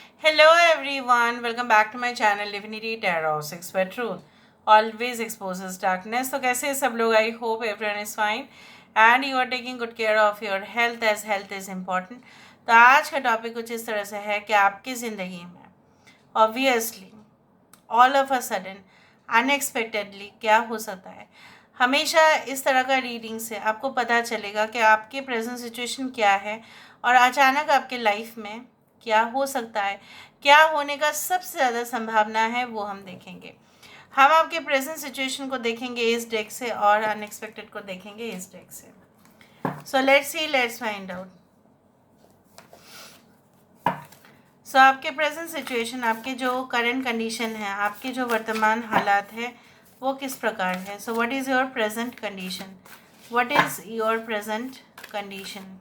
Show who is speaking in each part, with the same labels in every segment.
Speaker 1: Hello everyone, welcome back to my channel Divinity Tarot 6 where truth always exposes darkness. तो कैसे हैं सब लोग? I hope everyone is fine and you are taking good care of your health as health is important. तो आज का topic कुछ इस तरह से है कि आपकी ज़िंदगी में obviously all of a sudden unexpectedly क्या हो सकता है। हमेशा इस तरह का रीडिंग से आपको पता चलेगा कि आपके प्रेजेंट सिचुएशन क्या है और अचानक आपके लाइफ में क्या हो सकता है, क्या होने का सबसे ज़्यादा संभावना है वो हम देखेंगे। हम आपके प्रेजेंट सिचुएशन को देखेंगे इस डेक से और अनएक्सपेक्टेड को देखेंगे इस डेक से। So let's see, let's find out. So आपके प्रेजेंट सिचुएशन, आपके जो करंट कंडीशन है, आपके जो वर्तमान हालात है वो किस प्रकार है। So what is your present condition? What is your present condition?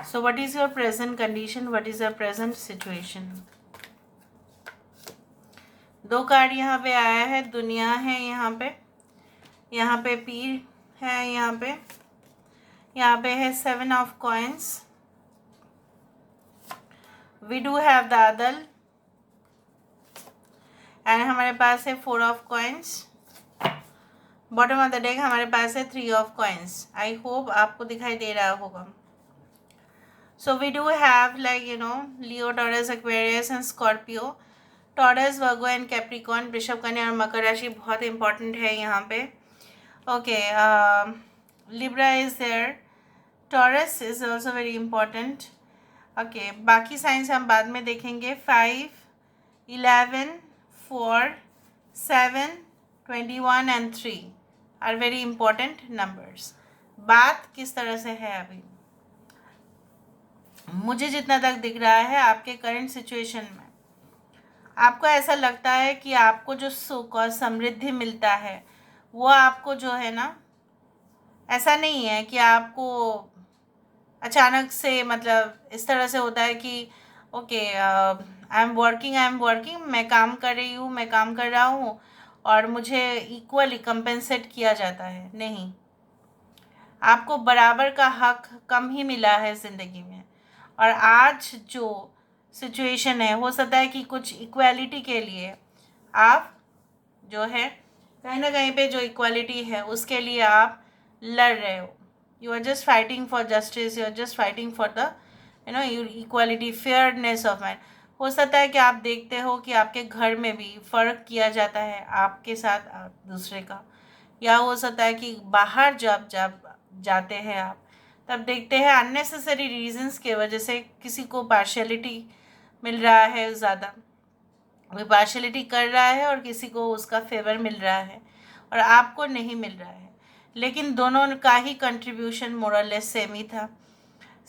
Speaker 1: So what is your present condition? What is your present situation? दो कार्ड यहाँ पे आया है, दुनिया है यहाँ पे पीर है, यहाँ पे है 7 of coins, we do have the अदल एंड हमारे पास है 4 of coins. Bottom of the deck हमारे पास है 3 ऑफ कॉइन्स। आई होप आपको दिखाई दे रहा होगा। So we do have Leo, Taurus, Aquarius and Scorpio. Taurus, Virgo and Capricorn, वृषभ, कन्या और मकर राशि बहुत इंपॉर्टेंट है यहाँ पे। Okay, Libra is there, Taurus is also very important. Okay, बाकी साइंस हम बाद में देखेंगे। 5, 11, 4, 7, 21 and 3 are very important numbers. बात किस तरह से है अभी, मुझे जितना तक दिख रहा है आपके करंट सिचुएशन में आपको ऐसा लगता है कि आपको जो सुख और समृद्धि मिलता है वो आपको जो है ना, ऐसा नहीं है कि आपको अचानक से, मतलब इस तरह से होता है कि ओके आई एम वर्किंग, मैं काम कर रही हूँ, मैं काम कर रहा हूँ और मुझे इक्वली कंपेंसेट किया जाता है। नहीं, आपको बराबर का हक कम ही मिला है ज़िंदगी में। और आज जो सिचुएशन है, हो सकता है कि कुछ इक्वालिटी के लिए आप जो है कहीं ना कहीं पे जो इक्वालिटी है उसके लिए आप लड़ रहे हो। You are just fighting for justice, you are just fighting for the equality, fairness of mind. हो सकता है कि आप देखते हो कि आपके घर में भी फ़र्क किया जाता है आपके साथ दूसरे का, या हो सकता है कि बाहर जब जब जाते हैं आप तब देखते हैं अननेसेसरी रीजंस के वजह से किसी को पार्शियलिटी मिल रहा है, ज़्यादा वो पार्शियलिटी कर रहा है और किसी को उसका फेवर मिल रहा है और आपको नहीं मिल रहा है। लेकिन दोनों का ही कंट्रीब्यूशन मोरलेस सेम ही था,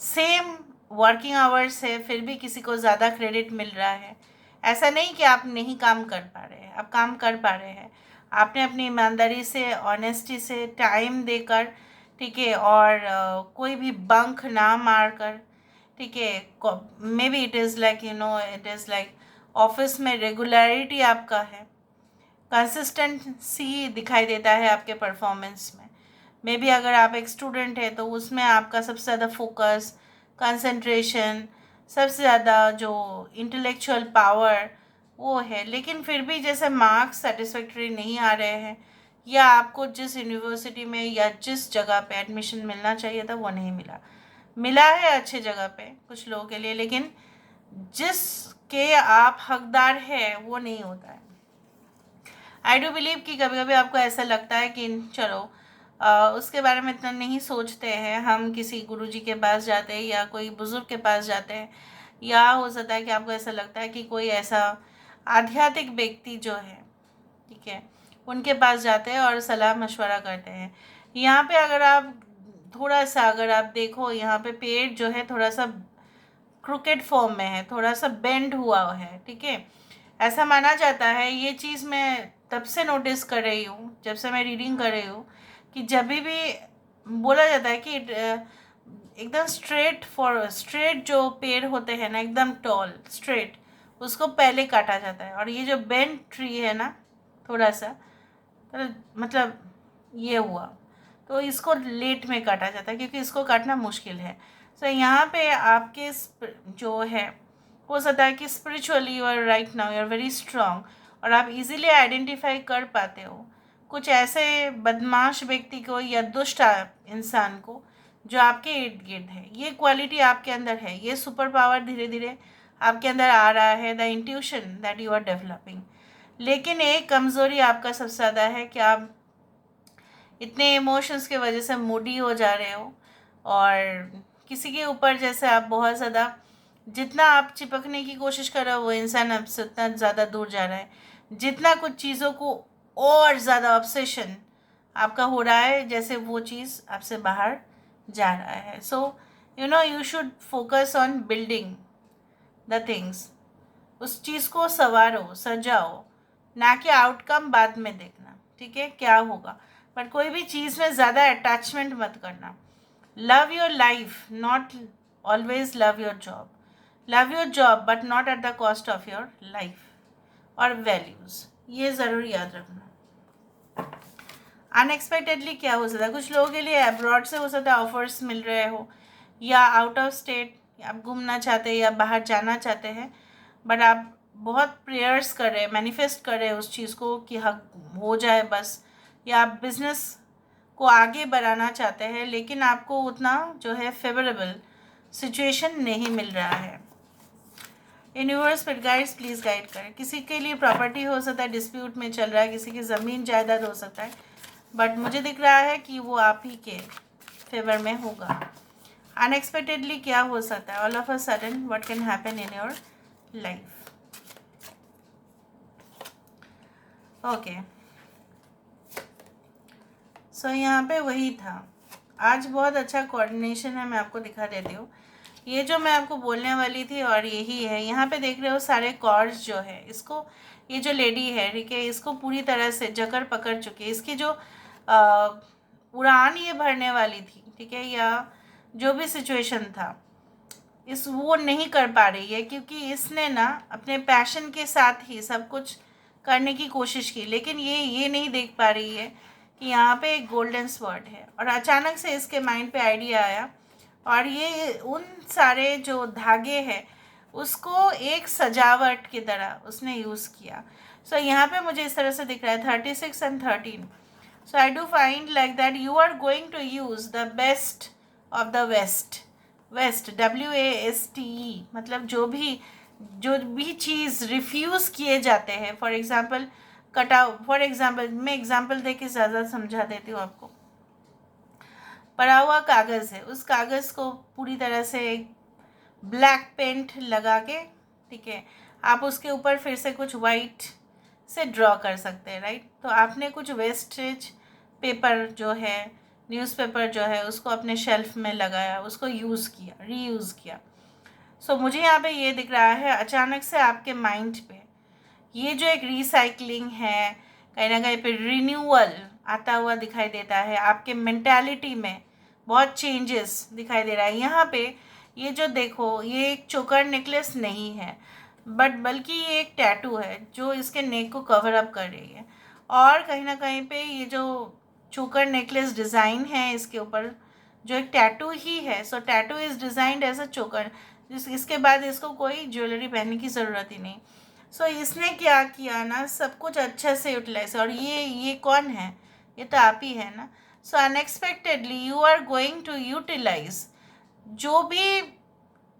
Speaker 1: सेम वर्किंग आवर्स है, फिर भी किसी को ज़्यादा क्रेडिट मिल रहा है। ऐसा नहीं कि आप नहीं काम कर पा रहे हैं, आप काम कर पा रहे हैं। आपने अपनी ईमानदारी से, ऑनेस्टी से, टाइम देकर, ठीक है, और कोई भी बंक ना मार कर, ठीक है, may be it is like it is like office में रेगुलरिटी आपका है, कंसिस्टेंसी दिखाई देता है आपके परफॉर्मेंस में। मे बी अगर आप एक स्टूडेंट है तो उसमें आपका सबसे ज़्यादा फोकस, कंसंट्रेशन, सबसे ज़्यादा जो इंटेलेक्चुअल पावर वो है। लेकिन फिर भी जैसे मार्क्स सेटिस्फैक्टरी नहीं आ रहे हैं, या आपको जिस यूनिवर्सिटी में या जिस जगह पे एडमिशन मिलना चाहिए था वो नहीं मिला, मिला है अच्छे जगह पे कुछ लोगों के लिए, लेकिन जिसके आप हकदार है वो नहीं होता है। आई डू बिलीव कि कभी कभी आपको ऐसा लगता है कि चलो उसके बारे में इतना नहीं सोचते हैं, हम किसी गुरुजी के पास जाते हैं या कोई बुज़ुर्ग के पास जाते हैं, या हो सकता है कि आपको ऐसा लगता है कि कोई ऐसा आध्यात्मिक व्यक्ति जो है, ठीक है, उनके पास जाते हैं और सलाह मशवरा करते हैं। यहाँ पे अगर आप थोड़ा सा, अगर आप देखो यहाँ पे पेड़ जो है थोड़ा सा क्रुकेट फॉर्म में है, थोड़ा सा बेंड हुआ है, ठीक है। ऐसा माना जाता है, ये चीज़ मैं तब से नोटिस कर रही हूँ जब से मैं रीडिंग कर रही हूँ, कि जब भी बोला जाता है कि एकदम स्ट्रेट जो पेड़ होते हैं ना, एकदम टॉल स्ट्रेट, उसको पहले काटा जाता है। और ये जो बेंड ट्री है ना, थोड़ा सा तो मतलब ये हुआ, तो इसको लेट में काटा जाता है क्योंकि इसको काटना मुश्किल है। सो यहाँ पे आपके जो है हो सकता है कि spiritually you are right now you are very strong और आप इजीली आइडेंटिफाई कर पाते हो कुछ ऐसे बदमाश व्यक्ति को या दुष्ट इंसान को जो आपके इर्द गिर्द है। ये क्वालिटी आपके अंदर है, ये सुपर पावर धीरे धीरे आपके अंदर आ रहा है, the intuition that you are developing. लेकिन एक कमज़ोरी आपका सबसे ज़्यादा है कि आप इतने इमोशंस के वजह से मूडी हो जा रहे हो और किसी के ऊपर जैसे आप बहुत ज़्यादा जितना आप चिपकने की कोशिश कर रहे हो वो इंसान आपसे उतना ज़्यादा दूर जा रहा है। जितना कुछ चीज़ों को और ज़्यादा ऑब्सेशन आपका हो रहा है जैसे वो चीज़ आपसे बाहर जा रहा है। So you should focus on building the things. उस चीज़ को संवारो, सजाओ, ना कि आउटकम बाद में देखना, ठीक है, क्या होगा। बट कोई भी चीज़ में ज़्यादा अटैचमेंट मत करना। Love your life, not always love your job. Love your job but not at the cost of your life और वैल्यूज़। ये ज़रूर याद रखना। अनएक्सपेक्टेडली क्या हो सकता है, कुछ लोगों के लिए अब्रॉड से हो सकता है ऑफर्स मिल रहे हो या आउट ऑफ स्टेट आप घूमना चाहते हैं या बाहर जाना चाहते हैं, बट आप बहुत प्रेयर्स कर रहे हैं, मैनिफेस्ट कर रहे हैं उस चीज़ को कि हक हो जाए बस, या आप बिजनेस को आगे बढ़ाना चाहते हैं लेकिन आपको उतना जो है फेवरेबल सिचुएशन नहीं मिल रहा है। Universe fit guides please guide करें। किसी के लिए प्रॉपर्टी हो सकता है डिस्प्यूट में चल रहा है, किसी की ज़मीन जायदाद हो सकता है, बट मुझे दिख रहा है कि वो आप ही के फेवर में होगा। अनएक्सपेक्टेडली क्या हो सकता है, all of a sudden what can happen in your life. Okay, so यहाँ पे वही था। आज बहुत अच्छा कोऑर्डिनेशन है, मैं आपको दिखा देती हूँ। ये जो मैं आपको बोलने वाली थी और यही है। यहाँ पे देख रहे हो सारे कॉर्ड्स जो है, इसको ये जो लेडी है, ठीक है, इसको पूरी तरह से जकड़ पकड़ चुकी है। इसकी जो उड़ान ये भरने वाली थी, ठीक है, या जो भी सिचुएशन था इस वो नहीं कर पा रही है क्योंकि इसने ना अपने पैशन के साथ ही सब कुछ करने की कोशिश की, लेकिन ये नहीं देख पा रही है कि यहाँ पे एक गोल्डन स्वर्ड है। और अचानक से इसके माइंड पे आइडिया आया और ये उन सारे जो धागे हैं उसको एक सजावट की तरह उसने यूज़ किया। सो यहाँ पे मुझे इस तरह से दिख रहा है 36 and 13। So I do find like that you are going to use the best of the waste. Waste WASTE मतलब जो भी चीज़ रिफ्यूज़ किए जाते हैं, फॉर एग्ज़ाम्पल फॉर एग्ज़ाम्पल मैं एग्ज़ाम्पल दे के ज़्यादा समझा देती हूँ आपको। पड़ा हुआ कागज़ है, उस कागज़ को पूरी तरह से ब्लैक पेंट लगा के, ठीक है, आप उसके ऊपर फिर से कुछ वाइट से ड्रॉ कर सकते हैं, राइट। तो आपने कुछ वेस्टेज पेपर जो है, न्यूज़पेपर जो है, उसको अपने शेल्फ में लगाया, उसको यूज़ किया, रीयूज़ किया। सो मुझे यहाँ पे ये दिख रहा है अचानक से आपके माइंड पे ये जो एक रिसाइकलिंग है, कहीं ना कहीं पे रिन्यूअल आता हुआ दिखाई देता है। आपके मेंटालिटी में बहुत चेंजेस दिखाई दे रहा है। यहाँ पे ये जो देखो, ये एक चोकर नेकलेस नहीं है बट बल्कि ये एक टैटू है जो इसके नेक को कवर अप कर रही है। और कहीं ना कहीं पे ये जो चोकर नेकलेस डिज़ाइन है इसके ऊपर जो एक टैटू ही है, so tattoo is designed as a choker. इसके बाद इसको कोई ज्वेलरी पहनने की ज़रूरत ही नहीं। सो इसने क्या किया ना, सब कुछ अच्छे से यूटिलाइज। और ये कौन है, ये तो आप ही है ना। So unexpectedly you are going to utilise जो भी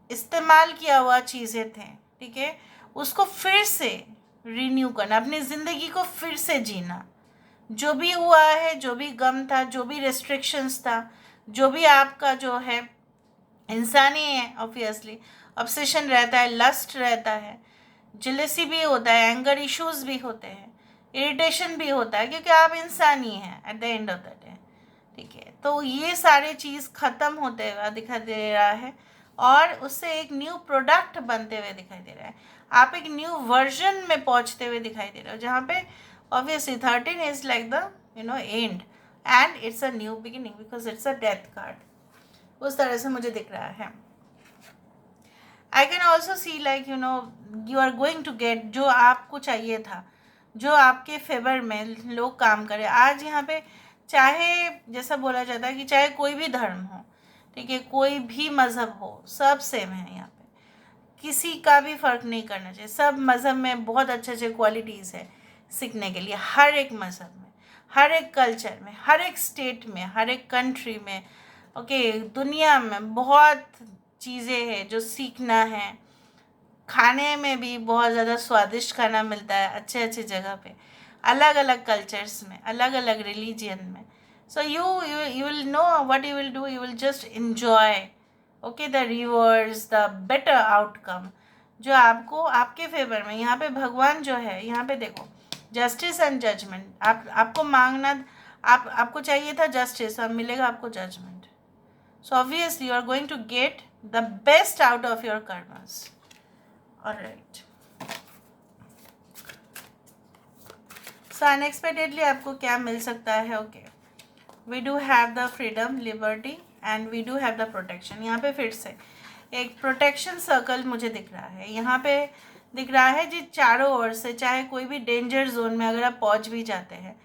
Speaker 1: इस्तेमाल किया हुआ चीज़ें थे, ठीक है, उसको फिर से रिन्यू करना, अपनी ज़िंदगी को फिर से जीना। जो भी हुआ है, जो भी गम था, जो भी रेस्ट्रिक्शंस था, जो भी आपका जो है इंसानी है, ऑब्वियसली ऑब्सेशन रहता है, लस्ट रहता है, जेलसी भी होता है, एंगर इश्यूज भी होते हैं, इरिटेशन भी होता है, क्योंकि आप इंसान ही हैं at the end of the day, ठीक है। तो ये सारे चीज़ ख़त्म होते हुए दिखाई दे रहा है और उससे एक न्यू प्रोडक्ट बनते हुए दिखाई दे रहा है। आप एक न्यू वर्जन में पहुंचते हुए दिखाई दे रहे हो, जहाँ पे obviously 13 is like the end end it's a new beginning because it's a death card. उस तरह से मुझे दिख रहा है। I can also see like you are going to get जो आपको चाहिए था, जो आपके फेवर में लोग काम करें। आज यहाँ पे चाहे जैसा बोला जाता है कि चाहे कोई भी धर्म हो, ठीक है, कोई भी मज़हब हो, सब सेम है यहाँ पे, किसी का भी फ़र्क नहीं करना चाहिए। सब मज़हब में बहुत अच्छे अच्छे क्वालिटीज़ है सीखने के लिए, हर एक मज़हब में, हर एक कल्चर में, हर एक स्टेट में, हर एक कंट्री में, ओके, दुनिया में बहुत चीज़ें हैं जो सीखना है। खाने में भी बहुत ज़्यादा स्वादिष्ट खाना मिलता है अच्छे अच्छे जगह पे, अलग अलग कल्चर्स में, अलग अलग रिलीजियन में। सो you will know what you will do, you will just enjoy, okay, the rewards, the better outcome जो आपको आपके फेवर में। यहाँ पे भगवान जो है, यहाँ पे देखो, जस्टिस एंड जजमेंट, आपको मांगना, आपको चाहिए था जस्टिस, अब मिलेगा आपको judgement. So obviously you are going to get the best out of your karmas. Alright, so unexpectedly आपको क्या मिल सकता है? Okay, we do have the freedom, liberty and we do have the protection. यहाँ पे फिर से एक प्रोटेक्शन सर्कल मुझे दिख रहा है, यहाँ पे दिख रहा है जी, चारों ओर से, चाहे कोई भी डेंजर जोन में अगर आप पहुँच भी जाते हैं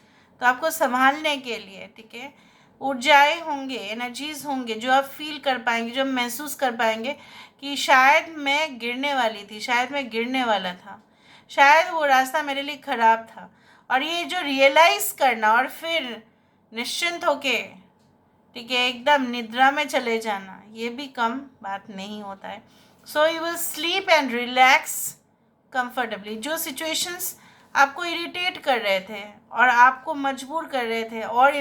Speaker 1: तो आपको संभालने के लिए, ठीक है, ऊर्जाएँ होंगे, एनर्जीज होंगे जो आप फील कर पाएंगे, जो महसूस कर पाएंगे कि शायद मैं गिरने वाली थी, शायद मैं गिरने वाला था, शायद वो रास्ता मेरे लिए ख़राब था। और ये जो रियलाइज़ करना और फिर निश्चिंत होके, ठीक है, एकदम निद्रा में चले जाना, ये भी कम बात नहीं होता है। So you will sleep and relax comfortably. जो सिचुएशंस आपको इरिटेट कर रहे थे और आपको मजबूर कर रहे थे और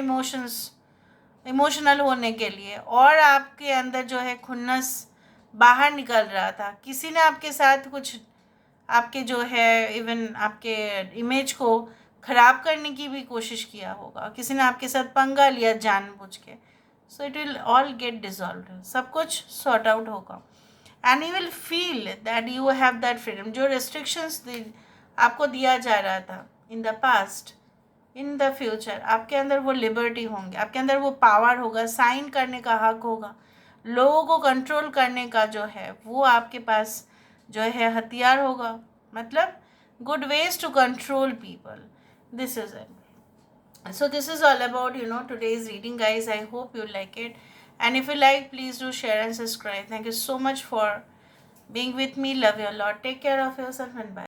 Speaker 1: इमोशनल होने के लिए, और आपके अंदर जो है खुन्नस बाहर निकल रहा था, किसी ने आपके साथ कुछ, आपके जो है इवन आपके इमेज को ख़राब करने की भी कोशिश किया होगा, किसी ने आपके साथ पंगा लिया जानबूझ के। So it will all get dissolve, सब कुछ सॉर्ट आउट होगा and you will feel that you have that freedom. जो रेस्ट्रिक्शंस आपको दिया जा रहा था in the past, in the future आपके अंदर वो लिबर्टी होंगे, आपके अंदर वो पावर होगा, साइन करने का हक होगा, लोगों को कंट्रोल करने का जो है वो आपके पास जो है हथियार होगा, मतलब good ways to control people. This is it. So this is all about today's reading, guys. I hope you like it, and if you like, please do share and subscribe. Thank you so much for being with me. Love you a lot. Take care of yourself and bye.